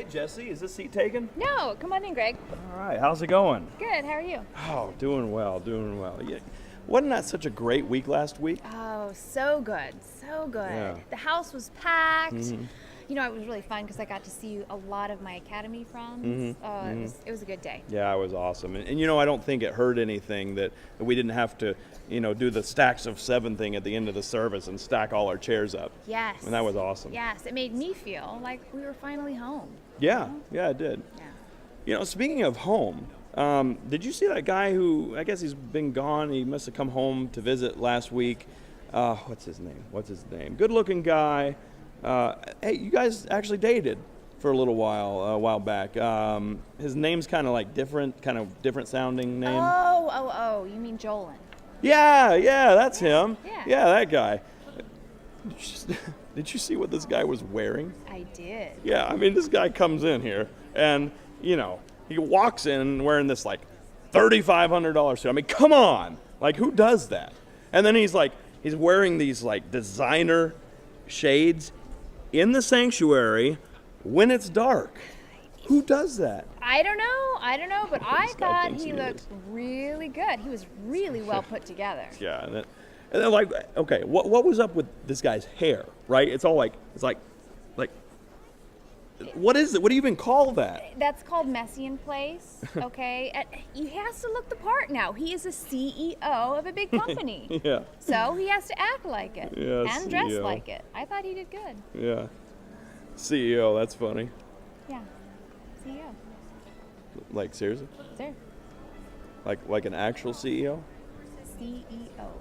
right, Jesse, is this seat taken? No, come on in, Greg. All right, how's it going? Good, how are you? Oh, doing well. Yeah. Wasn't that such a great week last week? Oh, so good, so good. Yeah. The house was packed. Mm-hmm. You know, it was really fun because I got to see a lot of my academy friends. It was a good day. Yeah, it was awesome. And you know, I don't think it hurt anything that we didn't have to, do the stacks of 7 thing at the end of the service and stack all our chairs up. Yes. And that was awesome. Yes, it made me feel like we were finally home. Yeah, yeah, it did. Yeah. Speaking of home, did you see that guy who, I guess he's been gone, he must have come home to visit last week. What's his name? Good-looking guy. Hey, you guys actually dated for a little while back. His name's kind of different sounding name. Oh, you mean Jolin. Yeah, that's him. Yeah. That guy. Did you see what this guy was wearing? I did. Yeah, I mean, this guy comes in here and, he walks in wearing this $3,500 suit. I mean, come on. Who does that? And then he's wearing these designer shades in the sanctuary when it's dark. Who does that? I don't know, but I thought he is. looked really good. He was really well put together. Yeah, and then okay, what was up with this guy's hair, right? It's all what is it? What do you even call that? That's called messy in place, okay? He has to look the part now. He is a CEO of a big company. Yeah. So he has to act like it Yeah, and dress CEO. like it. I thought he did good. Yeah. CEO, that's funny. Yeah. CEO. Seriously? Sir. Like an actual CEO? CEO.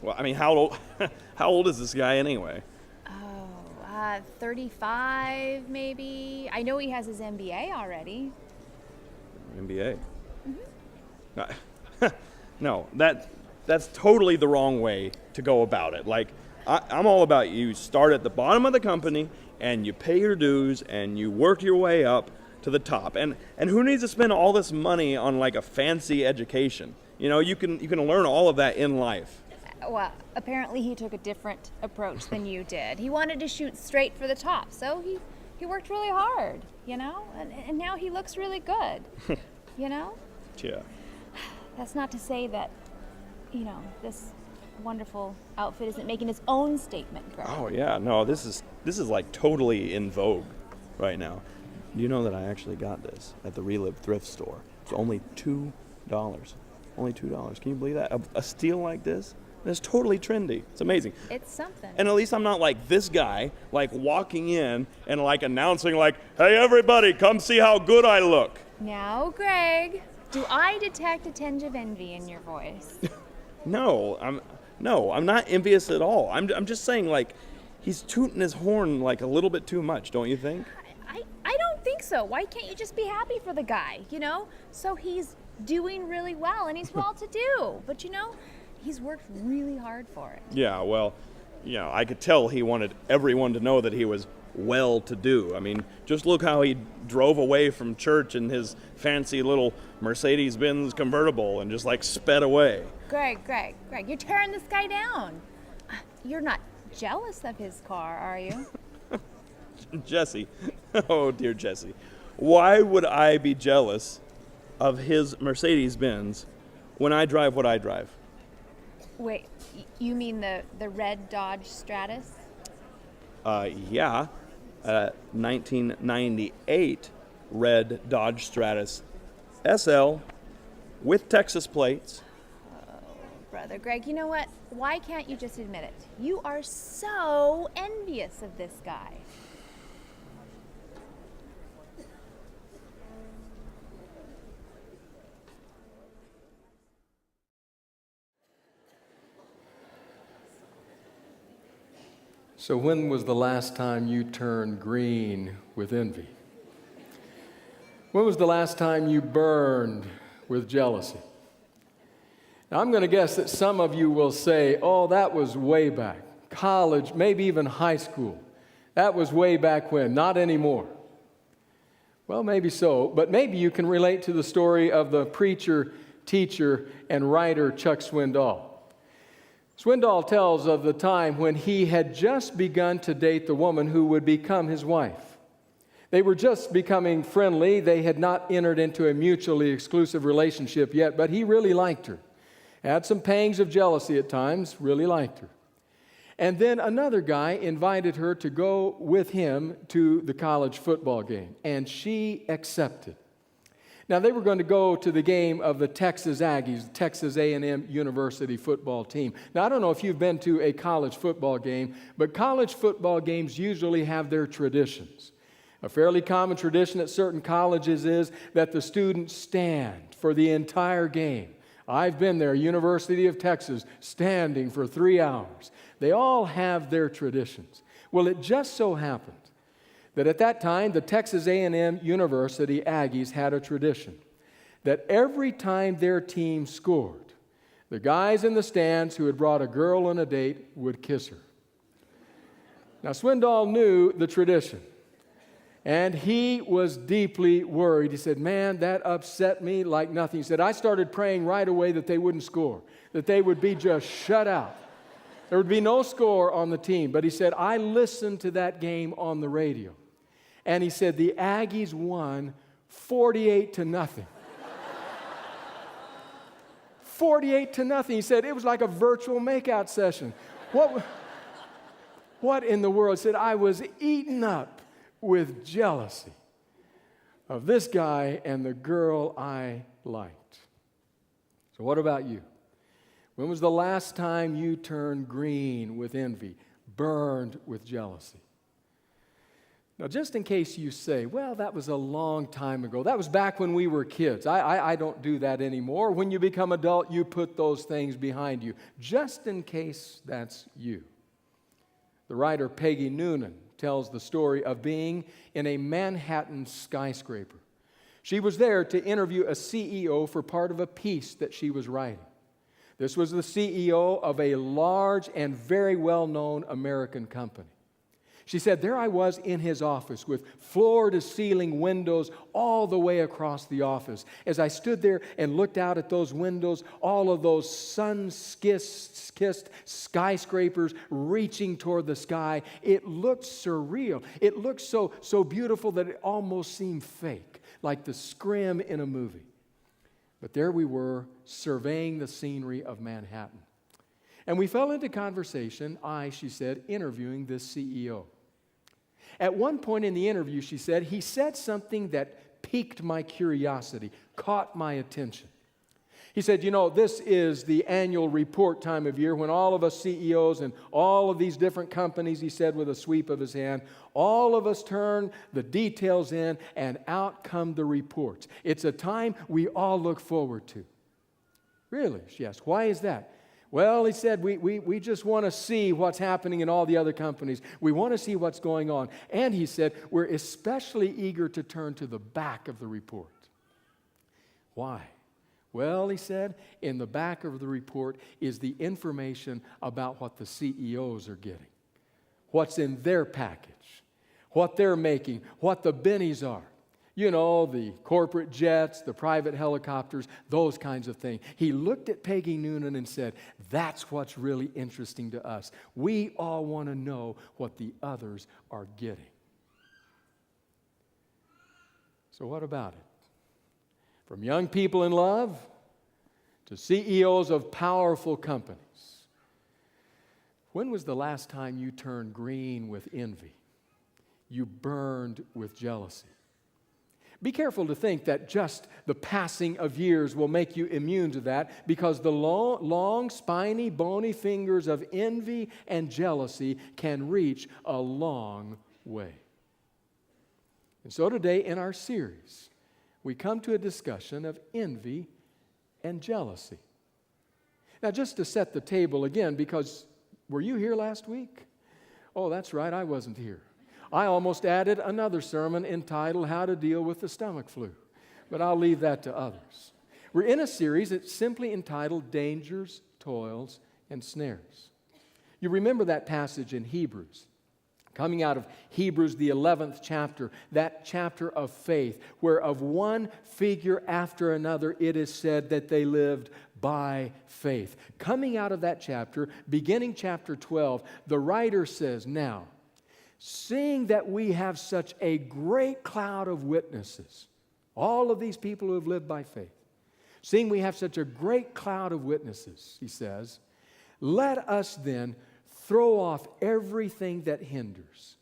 Well, I mean, how old is this guy anyway? 35 maybe. I know he has his MBA already. MBA? Mm-hmm. No, that's totally the wrong way to go about it. I'm all about you start at the bottom of the company and you pay your dues and you work your way up to the top. And who needs to spend all this money on a fancy education? You can learn all of that in life. Well, apparently he took a different approach than you did. He wanted to shoot straight for the top, so he worked really hard, and now he looks really good, Yeah. That's not to say that, this wonderful outfit isn't making its own statement, Greg. Oh yeah, no, this is totally in vogue right now. You know that I actually got this at the Relive thrift store. It's only $2. Only $2. Can you believe that? A steal like this? And it's totally trendy. It's amazing. It's something. And at least I'm not like this guy, walking in and announcing hey everybody, come see how good I look. Now, Greg, do I detect a tinge of envy in your voice? No, I'm not envious at all. I'm just saying he's tooting his horn a little bit too much, don't you think? I don't think so. Why can't you just be happy for the guy, So he's doing really well and he's well-to-do, but he's worked really hard for it. Yeah, well, I could tell he wanted everyone to know that he was well-to-do. I mean, just look how he drove away from church in his fancy little Mercedes-Benz convertible and just sped away. Greg, you're tearing this guy down. You're not jealous of his car, are you? Jesse, oh dear Jesse, why would I be jealous of his Mercedes-Benz when I drive what I drive? Wait, you mean the red Dodge Stratus? Yeah, 1998 red Dodge Stratus SL with Texas plates. Oh, brother Greg, you know what? Why can't you just admit it? You are so envious of this guy. So when was the last time you turned green with envy? When was the last time you burned with jealousy? Now, I'm going to guess that some of you will say, oh, that was way back, college, maybe even high school. That was way back when, not anymore. Well, maybe so, but maybe you can relate to the story of the preacher, teacher, and writer Chuck Swindoll. Swindoll tells of the time when he had just begun to date the woman who would become his wife. They were just becoming friendly. They had not entered into a mutually exclusive relationship yet, but he really liked her. Had some pangs of jealousy at times, really liked her. And then another guy invited her to go with him to the college football game, and she accepted. Now, they were going to go to the game of the Texas Aggies, Texas A&M University football team. Now, I don't know if you've been to a college football game, but college football games usually have their traditions. A fairly common tradition at certain colleges is that the students stand for the entire game. I've been there, University of Texas, standing for 3 hours. They all have their traditions. Well, it just so happened that at that time, the Texas A&M University Aggies had a tradition that every time their team scored, the guys in the stands who had brought a girl on a date would kiss her. Now, Swindoll knew the tradition, and he was deeply worried. He said, man, that upset me like nothing. He said, I started praying right away that they wouldn't score, that they would be just shut out. There would be no score on the team. But he said, I listened to that game on the radio. And he said, the Aggies won 48-0. 48-0. He said, it was like a virtual makeout session. What in the world? He said, I was eaten up with jealousy of this guy and the girl I liked. So what about you? When was the last time you turned green with envy, burned with jealousy? Now, just in case you say, well, that was a long time ago. That was back when we were kids. I don't do that anymore. When you become adult, you put those things behind you. Just in case that's you. The writer Peggy Noonan tells the story of being in a Manhattan skyscraper. She was there to interview a CEO for part of a piece that she was writing. This was the CEO of a large and very well-known American company. She said, there I was in his office with floor-to-ceiling windows all the way across the office. As I stood there and looked out at those windows, all of those sun-kissed skyscrapers reaching toward the sky, it looked surreal. It looked so beautiful that it almost seemed fake, like the scrim in a movie. But there we were, surveying the scenery of Manhattan. And we fell into conversation, she said, interviewing this CEO. At one point in the interview, she said, he said something that piqued my curiosity, caught my attention. He said, you know, this is the annual report time of year when all of us CEOs and all of these different companies, he said with a sweep of his hand, all of us turn the details in and out come the reports. It's a time we all look forward to. Really? She asked, why is that? Well, he said, we just want to see what's happening in all the other companies. We want to see what's going on. And he said, we're especially eager to turn to the back of the report. Why? Well, he said, in the back of the report is the information about what the CEOs are getting, what's in their package, what they're making, what the bennies are. You know, the corporate jets, the private helicopters, those kinds of things. He looked at Peggy Noonan and said, that's what's really interesting to us. We all want to know what the others are getting. So what about it? From young people in love to CEOs of powerful companies. When was the last time you turned green with envy? You burned with jealousy? Be careful to think that just the passing of years will make you immune to that, because the long, spiny, bony fingers of envy and jealousy can reach a long way. And so today in our series, we come to a discussion of envy and jealousy. Now, just to set the table again, because were you here last week? Oh, that's right, I wasn't here. I almost added another sermon entitled How to Deal with the Stomach Flu, but I'll leave that to others. We're in a series that's simply entitled Dangers, Toils, and Snares. You remember that passage in Hebrews Coming out of Hebrews, the 11th chapter, that chapter of faith, where of one figure after another it is said that they lived by faith. Coming out of that chapter, beginning chapter 12, the writer says, "Now, seeing that we have such a great cloud of witnesses," all of these people who have lived by faith, "seeing we have such a great cloud of witnesses," he says, "let us then throw off everything that hinders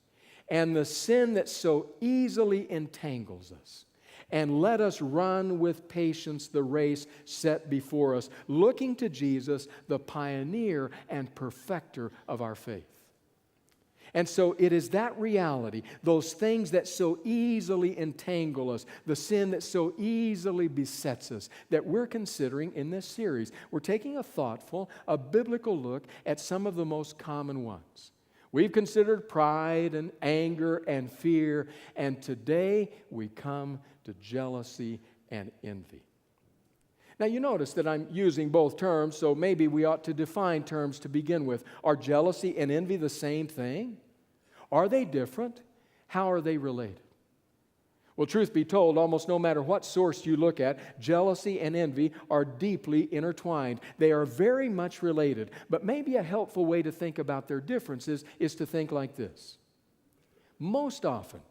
and the sin that so easily entangles us, and let us run with patience the race set before us, looking to Jesus, the pioneer and perfecter of our faith." And so it is that reality, those things that so easily entangle us, the sin that so easily besets us, that we're considering in this series. We're taking a thoughtful, a biblical look at some of the most common ones. We've considered pride and anger and fear, and today we come to jealousy and envy. Now, you notice that I'm using both terms, so maybe we ought to define terms to begin with. Are jealousy and envy the same thing? Are they different? How are they related? Well, truth be told, almost no matter what source you look at, jealousy and envy are deeply intertwined. They are very much related, but maybe a helpful way to think about their differences is to think like this. Most often,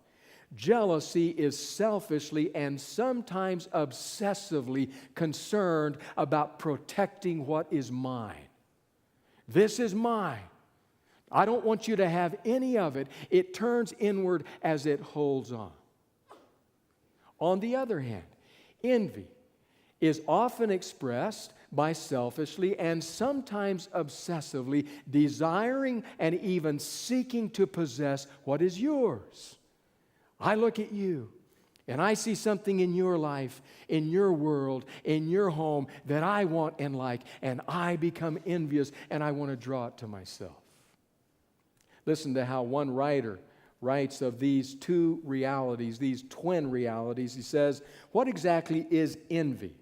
jealousy is selfishly and sometimes obsessively concerned about protecting what is mine. This is mine. I don't want you to have any of it. It turns inward as it holds on. On the other hand, envy is often expressed by selfishly and sometimes obsessively desiring and even seeking to possess what is yours. I look at you and I see something in your life, in your world, in your home that I want and like, and I become envious and I want to draw it to myself. Listen to how one writer writes of these two realities, these twin realities. He says, "What exactly is envy?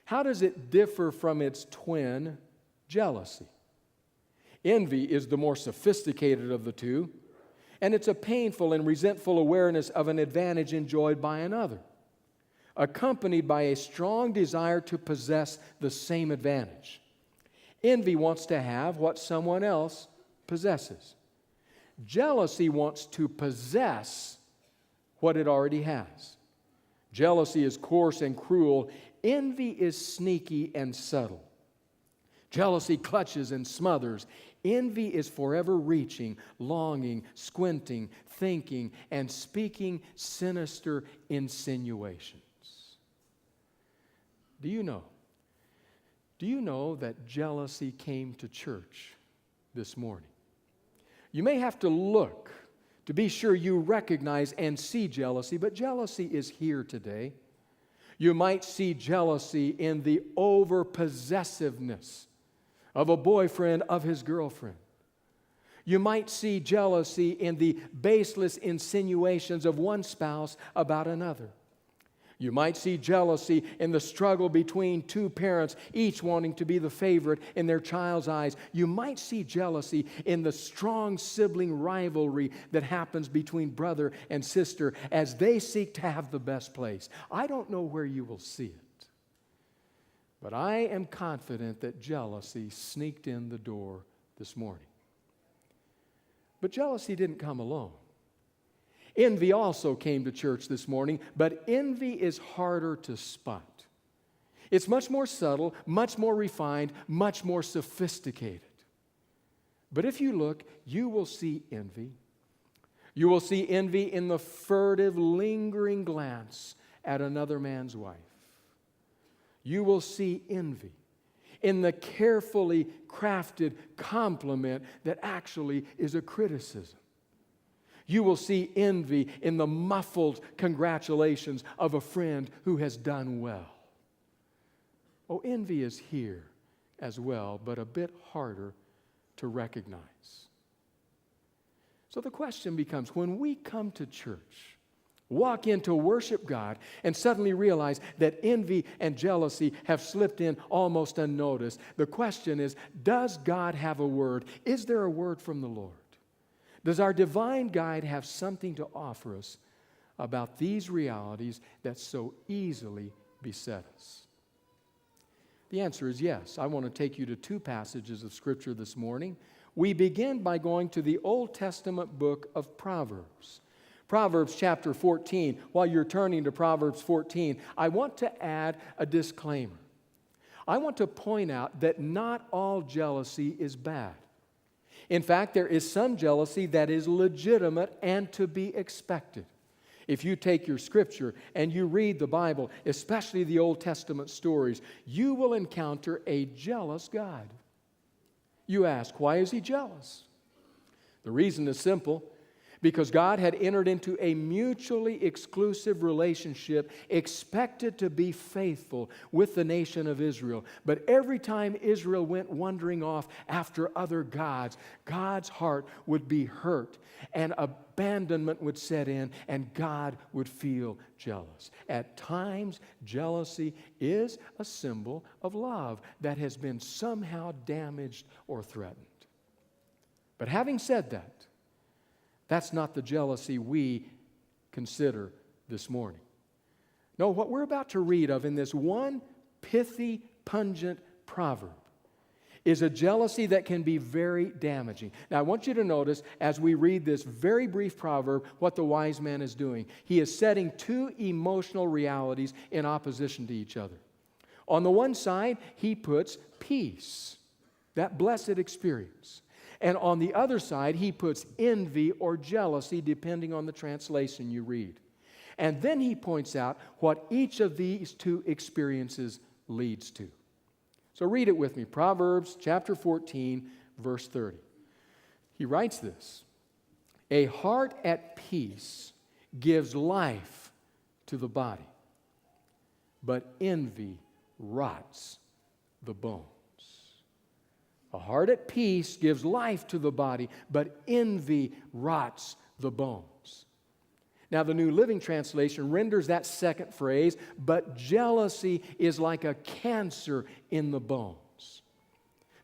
How does it differ from its twin, jealousy? Envy is the more sophisticated of the two, and it's a painful and resentful awareness of an advantage enjoyed by another, accompanied by a strong desire to possess the same advantage. Envy wants to have what someone else possesses. Jealousy wants to possess what it already has. Jealousy is coarse and cruel. Envy is sneaky and subtle. Jealousy clutches and smothers. Envy is forever reaching, longing, squinting, thinking, and speaking sinister insinuations." Do you know that jealousy came to church this morning? You may have to look to be sure you recognize and see jealousy, but jealousy is here today. You might see jealousy in the over-possessiveness of a boyfriend of his girlfriend. You might see jealousy in the baseless insinuations of one spouse about another. You might see jealousy in the struggle between two parents, each wanting to be the favorite in their child's eyes. You might see jealousy in the strong sibling rivalry that happens between brother and sister as they seek to have the best place. I don't know where you will see it, but I am confident that jealousy sneaked in the door this morning. But jealousy didn't come alone. Envy also came to church this morning, but envy is harder to spot. It's much more subtle, much more refined, much more sophisticated. But if you look, you will see envy. You will see envy in the furtive, lingering glance at another man's wife. You will see envy in the carefully crafted compliment that actually is a criticism. You will see envy in the muffled congratulations of a friend who has done well. Oh, envy is here as well, but a bit harder to recognize. So the question becomes, when we come to church, walk in to worship God, and suddenly realize that envy and jealousy have slipped in almost unnoticed, the question is, does God have a word? Is there a word from the Lord? Does our divine guide have something to offer us about these realities that so easily beset us? The answer is yes. I want to take you to two passages of Scripture this morning. We begin by going to the Old Testament book of Proverbs. Proverbs chapter 14. While you're turning to Proverbs 14, I want to add a disclaimer. I want to point out that not all jealousy is bad. In fact, there is some jealousy that is legitimate and to be expected. If you take your Scripture and you read the Bible, especially the Old Testament stories, you will encounter a jealous God. You ask, why is He jealous? The reason is simple. Because God had entered into a mutually exclusive relationship expected to be faithful with the nation of Israel. But every time Israel went wandering off after other gods, God's heart would be hurt and abandonment would set in and God would feel jealous. At times, jealousy is a symbol of love that has been somehow damaged or threatened. But having said that, that's not the jealousy we consider this morning. No, what we're about to read of in this one pithy, pungent proverb is a jealousy that can be very damaging. Now, I want you to notice as we read this very brief proverb what the wise man is doing. He is setting two emotional realities in opposition to each other. On the one side, he puts peace, that blessed experience. And on the other side, he puts envy or jealousy, depending on the translation you read. And then he points out what each of these two experiences leads to. So read it with me. Proverbs chapter 14, verse 30. He writes this: "A heart at peace gives life to the body, but envy rots the bones." A heart at peace gives life to the body, but envy rots the bones. Now, the New Living Translation renders that second phrase, but jealousy is like a cancer in the bones.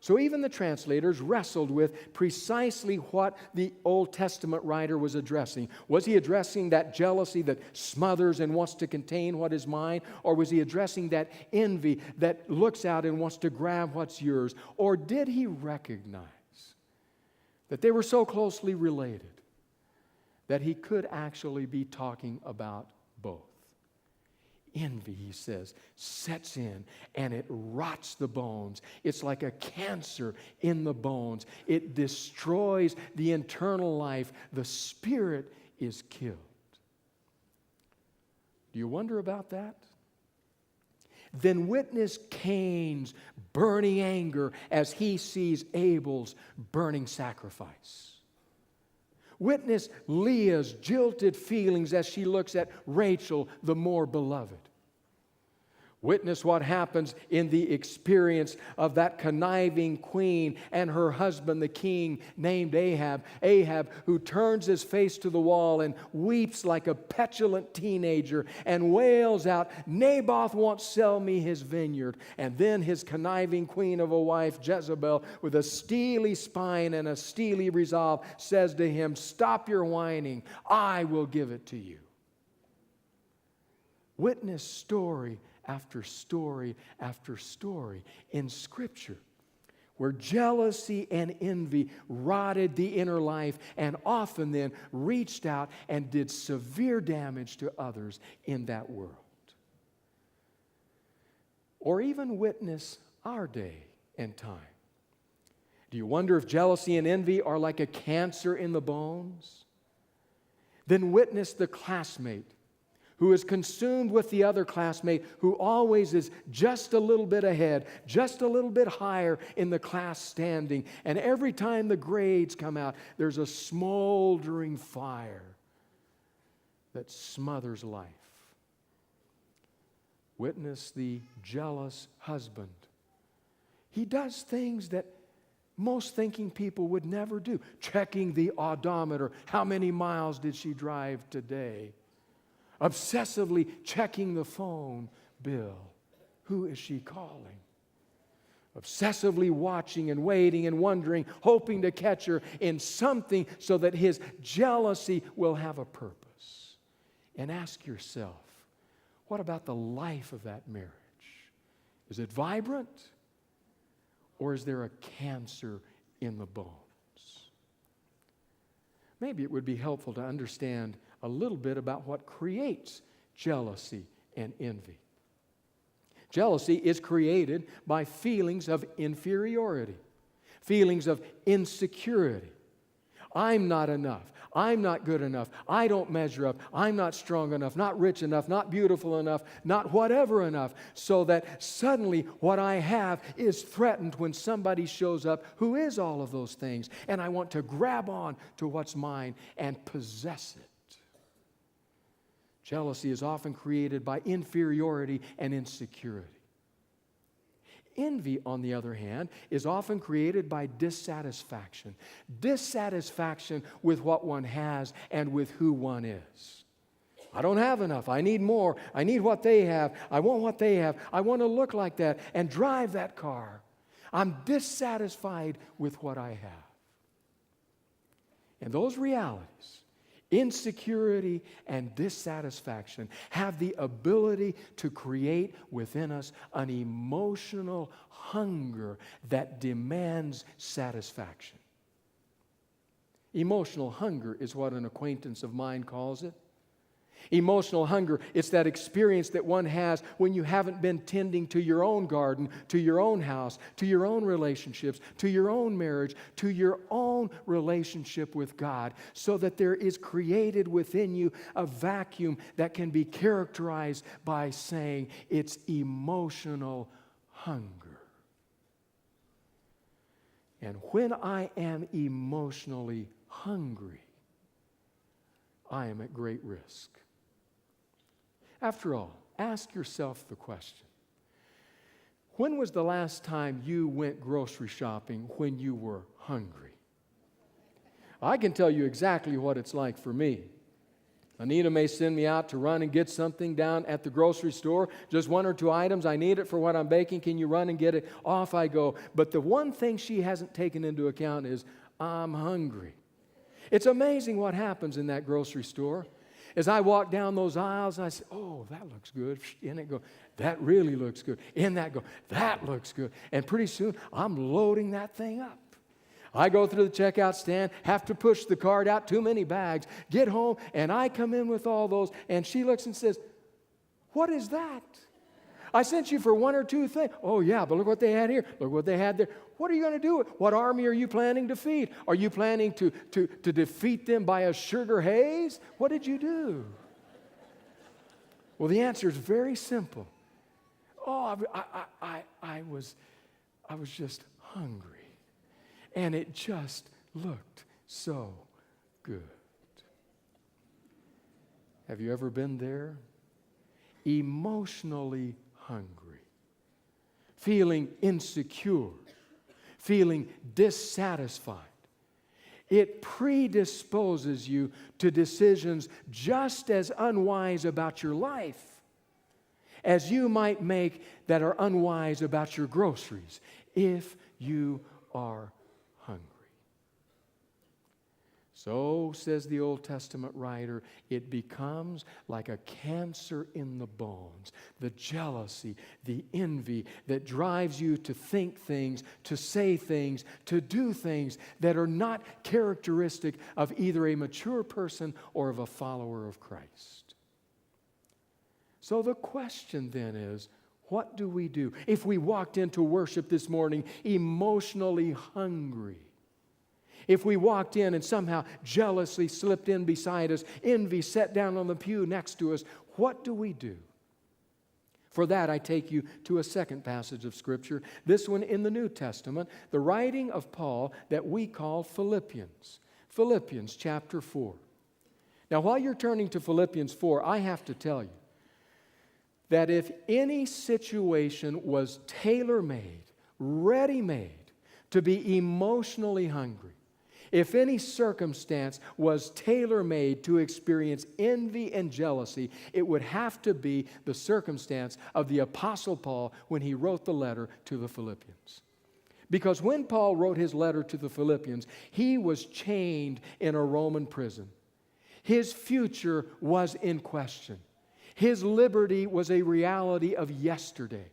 So even the translators wrestled with precisely what the Old Testament writer was addressing. Was he addressing that jealousy that smothers and wants to contain what is mine? Or was he addressing that envy that looks out and wants to grab what's yours? Or did he recognize that they were so closely related that he could actually be talking about both? Envy, he says, sets in and it rots the bones. It's like a cancer in the bones. It destroys the internal life. The spirit is killed. Do you wonder about that? Then witness Cain's burning anger as he sees Abel's burning sacrifice. Witness Leah's jilted feelings as she looks at Rachel, the more beloved. Witness what happens in the experience of that conniving queen and her husband, the king named Ahab. Ahab, who turns his face to the wall and weeps like a petulant teenager and wails out, "Naboth won't sell me his vineyard." And then his conniving queen of a wife, Jezebel, with a steely spine and a steely resolve, says to him, "Stop your whining. I will give it to you." Witness story after story after story in Scripture where jealousy and envy rotted the inner life and often then reached out and did severe damage to others in that world. Or even witness our day and time. Do you wonder if jealousy and envy are like a cancer in the bones? Then witness the classmate who is consumed with the other classmate who always is just a little bit ahead, just a little bit higher in the class standing. And every time the grades come out, there's a smoldering fire that smothers life. Witness the jealous husband. He does things that most thinking people would never do. Checking the odometer. How many miles did she drive today? Obsessively checking the phone bill. Who is she calling? obsessively watching and waiting and wondering, hoping to catch her in something so that his jealousy will have a purpose. And ask yourself, what about the life of that marriage? Is it vibrant? Or is there a cancer in the bones? Maybe it would be helpful to understand a little bit about what creates jealousy and envy. Jealousy is created by feelings of inferiority, feelings of insecurity. I'm not enough. I'm not good enough. I don't measure up. I'm not strong enough, not rich enough, not beautiful enough, not whatever enough, so that suddenly what I have is threatened when somebody shows up who is all of those things, and I want to grab on to what's mine and possess it. Jealousy is often created by inferiority and insecurity. Envy, on the other hand, is often created by dissatisfaction. Dissatisfaction with what one has and with who one is. I don't have enough. I need more. I need what they have. I want what they have. I want to look like that and drive that car. I'm dissatisfied with what I have. And those realities, insecurity and dissatisfaction, have the ability to create within us an emotional hunger that demands satisfaction. Emotional hunger is what an acquaintance of mine calls it. Emotional hunger, it's that experience that one has when you haven't been tending to your own garden, to your own house, to your own relationships, to your own marriage, to your own relationship with God, so that there is created within you a vacuum that can be characterized by saying it's emotional hunger. And when I am emotionally hungry, I am at great risk. After all, ask yourself the question, when was the last time you went grocery shopping when you were hungry? I can tell you exactly what it's like for me. Anita may send me out to run and get something down at the grocery store, just 1 or 2 items. I need it for what I'm baking. Can you run and get it? Off I go. But the one thing she hasn't taken into account is I'm hungry. It's amazing what happens in that grocery store. As I walk down those aisles, and I say, oh, that looks good. In it go, that really looks good. In that go, that looks good. And pretty soon, I'm loading that thing up. I go through the checkout stand, have to push the cart out, too many bags, get home, and I come in with all those, and she looks and says, what is that? I sent you for 1 or 2 things. Oh, yeah, but look what they had here. Look what they had there. What are you going to do? What army are you planning to feed? Are you planning to defeat them by a sugar haze? What did you do? Well, the answer is very simple. Oh, I was just hungry. And it just looked so good. Have you ever been there? Emotionally hungry, feeling insecure, feeling dissatisfied. It predisposes you to decisions just as unwise about your life as you might make that are unwise about your groceries if you are hungry. So, says the Old Testament writer, it becomes like a cancer in the bones, the jealousy, the envy that drives you to think things, to say things, to do things that are not characteristic of either a mature person or of a follower of Christ. So the question then is, what do we do if we walked into worship this morning emotionally hungry? If we walked in and somehow jealously slipped in beside us, envy sat down on the pew next to us, what do we do? For that, I take you to a second passage of Scripture, this one in the New Testament, the writing of Paul that we call Philippians. Philippians chapter 4. Now, while you're turning to Philippians 4, I have to tell you that if any situation was tailor-made, ready-made to be emotionally hungry, if any circumstance was tailor-made to experience envy and jealousy, it would have to be the circumstance of the Apostle Paul when he wrote the letter to the Philippians. Because when Paul wrote his letter to the Philippians, he was chained in a Roman prison. His future was in question. His liberty was a reality of yesterday.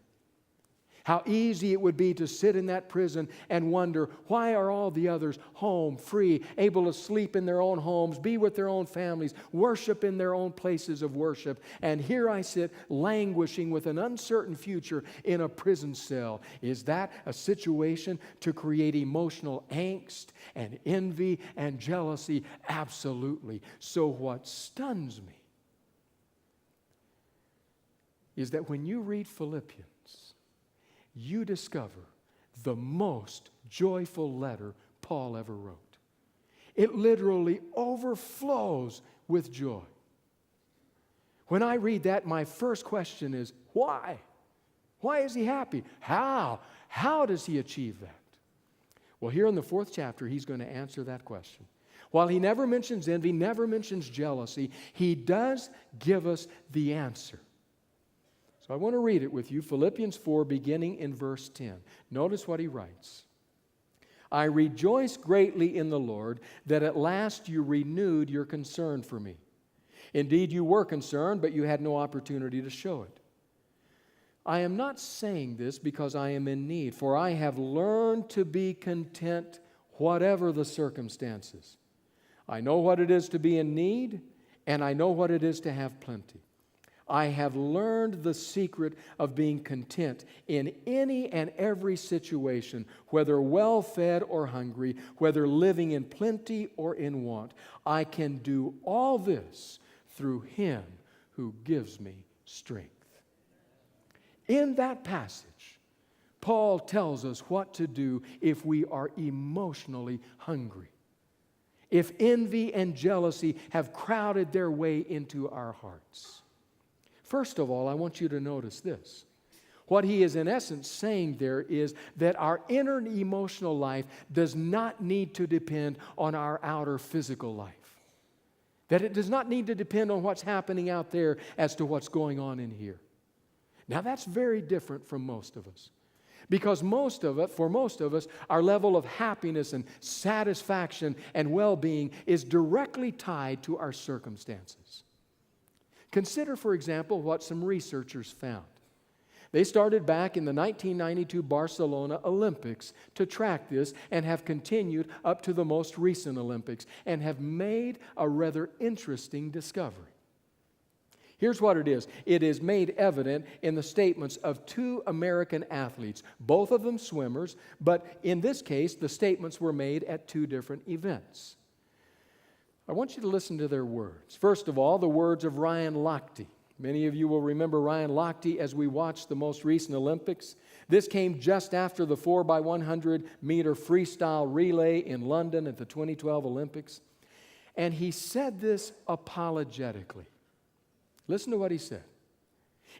How easy it would be to sit in that prison and wonder, why are all the others home, free, able to sleep in their own homes, be with their own families, worship in their own places of worship, and here I sit languishing with an uncertain future in a prison cell. Is that a situation to create emotional angst and envy and jealousy? Absolutely. So what stuns me is that when you read Philippians, you discover the most joyful letter Paul ever wrote. It literally overflows with joy. When I read that, my first question is, why? Why is he happy? How? How does he achieve that? Well, here in the 4th chapter, he's going to answer that question. While he never mentions envy, never mentions jealousy, he does give us the answer. So I want to read it with you, Philippians 4, beginning in verse 10. Notice what he writes. I rejoice greatly in the Lord that at last you renewed your concern for me. Indeed, you were concerned, but you had no opportunity to show it. I am not saying this because I am in need, for I have learned to be content whatever the circumstances. I know what it is to be in need, and I know what it is to have plenty. I have learned the secret of being content in any and every situation, whether well-fed or hungry, whether living in plenty or in want. I can do all this through Him who gives me strength. In that passage, Paul tells us what to do if we are emotionally hungry, if envy and jealousy have crowded their way into our hearts. First of all, I want you to notice this. What he is in essence saying there is that our inner emotional life does not need to depend on our outer physical life. That it does not need to depend on what's happening out there as to what's going on in here. Now that's very different from most of us. Because for most of us, our level of happiness and satisfaction and well-being is directly tied to our circumstances. Consider, for example, what some researchers found. They started back in the 1992 Barcelona Olympics to track this and have continued up to the most recent Olympics and have made a rather interesting discovery. Here's what it is. It is made evident in the statements of 2 American athletes, both of them swimmers, but in this case, the statements were made at 2 different events. I want you to listen to their words. First of all, the words of Ryan Lochte. Many of you will remember Ryan Lochte as we watched the most recent Olympics. This came just after the 4x100 meter freestyle relay in London at the 2012 Olympics. And he said this apologetically. Listen to what he said.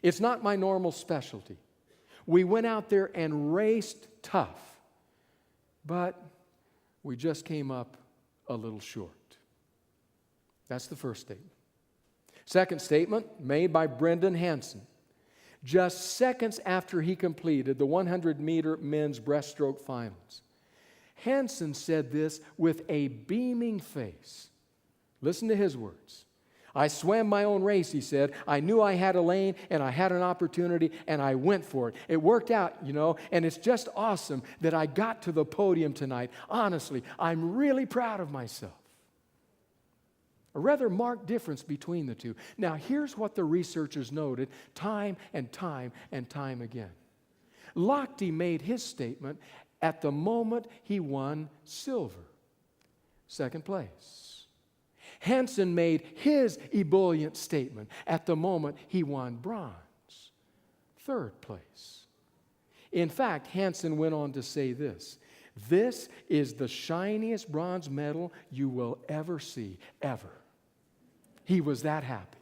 It's not my normal specialty. We went out there and raced tough, but we just came up a little short. That's the first statement. Second statement made by Brendan Hansen. Just seconds after he completed the 100-meter men's breaststroke finals. Hansen said this with a beaming face. Listen to his words. I swam my own race, he said. I knew I had a lane and I had an opportunity and I went for it. It worked out, and it's just awesome that I got to the podium tonight. Honestly, I'm really proud of myself. A rather marked difference between the two. Now, here's what the researchers noted time and time and time again. Lochte made his statement at the moment he won silver, second place. Hansen made his ebullient statement at the moment he won bronze, third place. In fact, Hansen went on to say this. This is the shiniest bronze medal you will ever see, ever. He was that happy.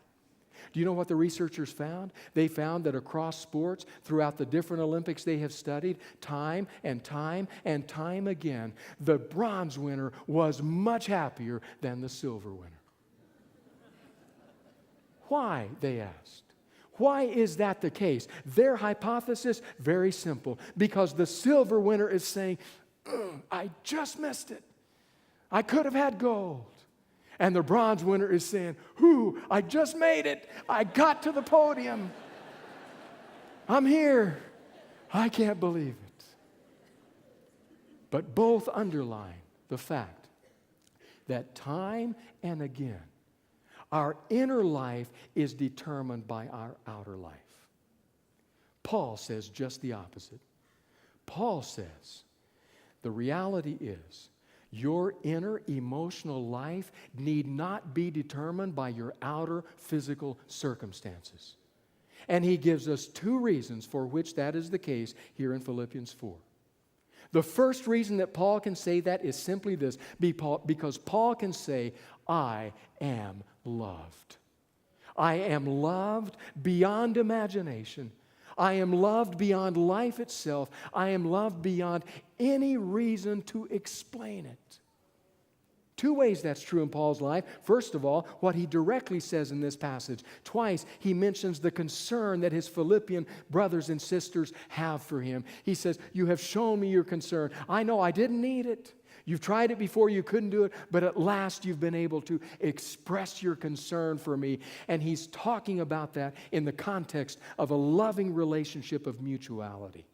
Do you know what the researchers found? They found that across sports, throughout the different Olympics they have studied, time and time and time again, the bronze winner was much happier than the silver winner. Why, they asked. Why is that the case? Their hypothesis, very simple. Because the silver winner is saying, I just missed it. I could have had gold. And the bronze winner is saying, I just made it. I got to the podium. I'm here. I can't believe it. But both underline the fact that time and again, our inner life is determined by our outer life. Paul says just the opposite. Paul says the reality is your inner emotional life need not be determined by your outer physical circumstances. And he gives us two reasons for which that is the case here in Philippians 4. The first reason that Paul can say that is simply this, because Paul can say, I am loved. I am loved beyond imagination. I am loved beyond life itself. I am loved beyond any reason to explain it. Two ways that's true in Paul's life. First of all, what he directly says in this passage. Twice he mentions the concern that his Philippian brothers and sisters have for him. He says, you have shown me your concern. I know I didn't need it. You've tried it before, you couldn't do it, but at last you've been able to express your concern for me. And he's talking about that in the context of a loving relationship of mutuality.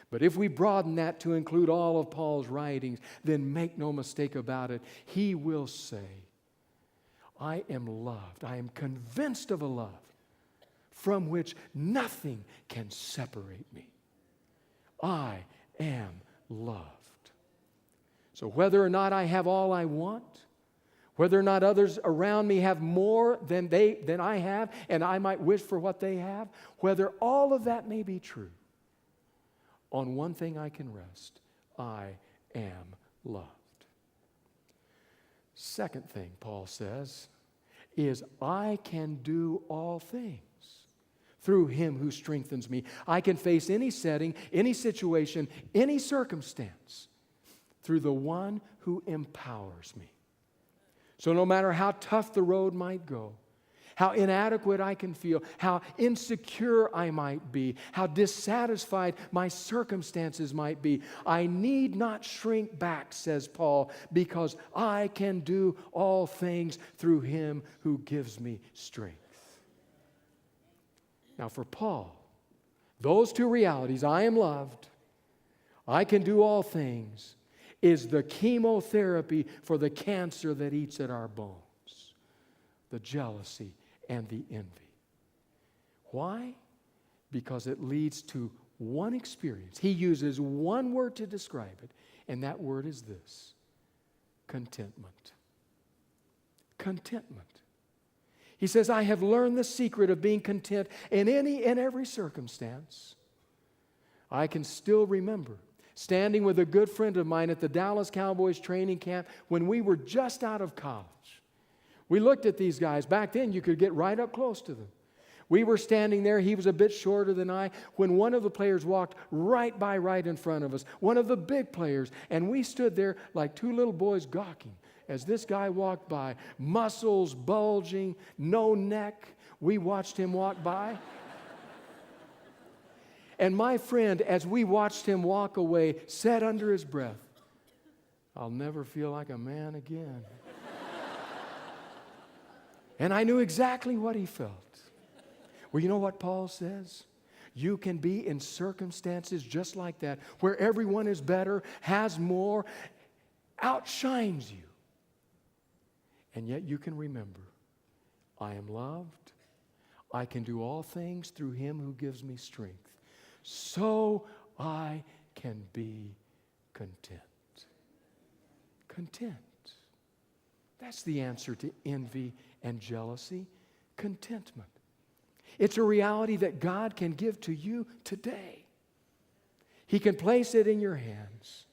But if we broaden that to include all of Paul's writings, then make no mistake about it, he will say, I am loved. I am convinced of a love from which nothing can separate me. I am loved. So whether or not I have all I want, whether or not others around me have more than I have, and I might wish for what they have, whether all of that may be true, on one thing I can rest. I am loved. Second thing Paul says is I can do all things through him who strengthens me. I can face any setting, any situation, any circumstance through the one who empowers me. So no matter how tough the road might go, how inadequate I can feel, how insecure I might be, how dissatisfied my circumstances might be, I need not shrink back, says Paul, because I can do all things through him who gives me strength. Now for Paul, those two realities, I am loved, I can do all things, is the chemotherapy for the cancer that eats at our bones, the jealousy and the envy. Why? Because it leads to one experience. He uses one word to describe it, and that word is this: contentment. Contentment. He says, I have learned the secret of being content in any and every circumstance. I can still remember standing with a good friend of mine at the Dallas Cowboys training camp when we were just out of college. We looked at these guys. Back then, you could get right up close to them. We were standing there. He was a bit shorter than I. When one of the players walked right in front of us, one of the big players, and we stood there like two little boys gawking as this guy walked by, muscles bulging, no neck. We watched him walk by. And my friend, as we watched him walk away, said under his breath, I'll never feel like a man again. And I knew exactly what he felt. Well, you know what Paul says? You can be in circumstances just like that, where everyone is better, has more, outshines you. And yet you can remember, I am loved. I can do all things through him who gives me strength. So I can be content. Content. That's the answer to envy and jealousy. Contentment. It's a reality that God can give to you today. He can place it in your hands.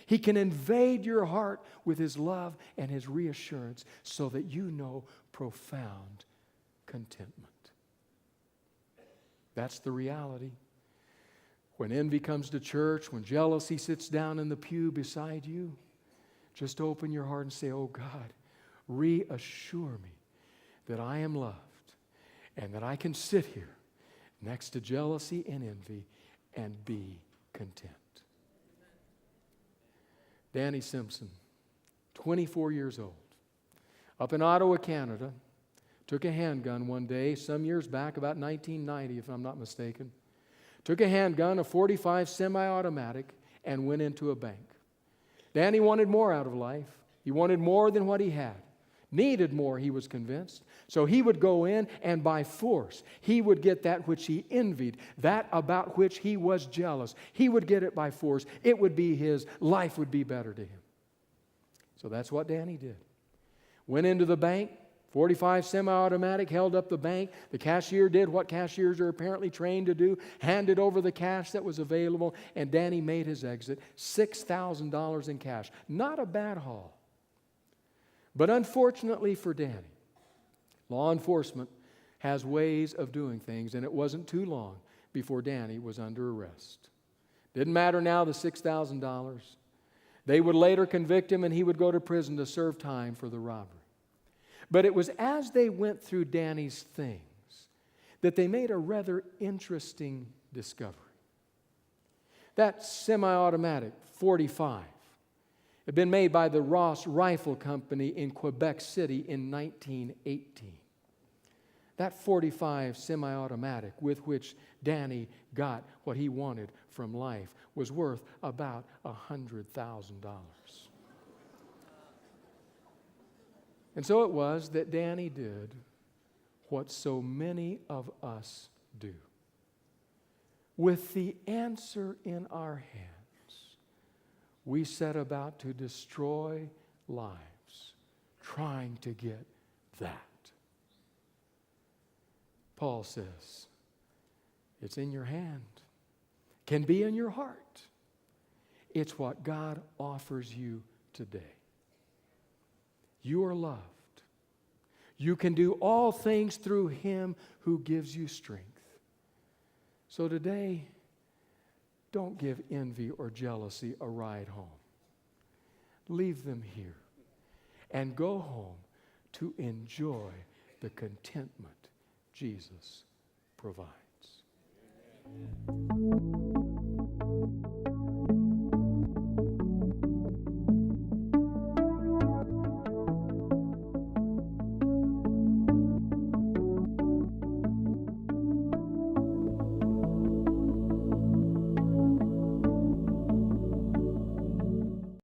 He can invade your heart with his love and his reassurance so that you know profound contentment. That's the reality. When envy comes to church, when jealousy sits down in the pew beside you, just open your heart and say, oh God, reassure me that I am loved and that I can sit here next to jealousy and envy and be content. Danny Simpson, 24 years old, up in Ottawa, Canada, took a handgun one day, some years back, about 1990, if I'm not mistaken. Took a handgun, a .45 semi-automatic, and went into a bank. Danny wanted more out of life. He wanted more than what he had. Needed more, he was convinced. So he would go in, and by force, he would get that which he envied, that about which he was jealous. He would get it by force. It would be his. Life would be better to him. So that's what Danny did. Went into the bank, .45 semi-automatic, held up the bank. The cashier did what cashiers are apparently trained to do, handed over the cash that was available, and Danny made his exit, $6,000 in cash. Not a bad haul. But unfortunately for Danny, law enforcement has ways of doing things, and it wasn't too long before Danny was under arrest. Didn't matter now, the $6,000. They would later convict him, and he would go to prison to serve time for the robbery. But it was as they went through Danny's things that they made a rather interesting discovery. That semi-automatic .45 had been made by the Ross Rifle Company in Quebec City in 1918. That .45 semi-automatic with which Danny got what he wanted from life was worth about $100,000. And so it was that Danny did what so many of us do. With the answer in our hands, we set about to destroy lives, trying to get that. Paul says, it's in your hand, can be in your heart. It's what God offers you today. You are loved. You can do all things through Him who gives you strength. So today, don't give envy or jealousy a ride home. Leave them here and go home to enjoy the contentment Jesus provides.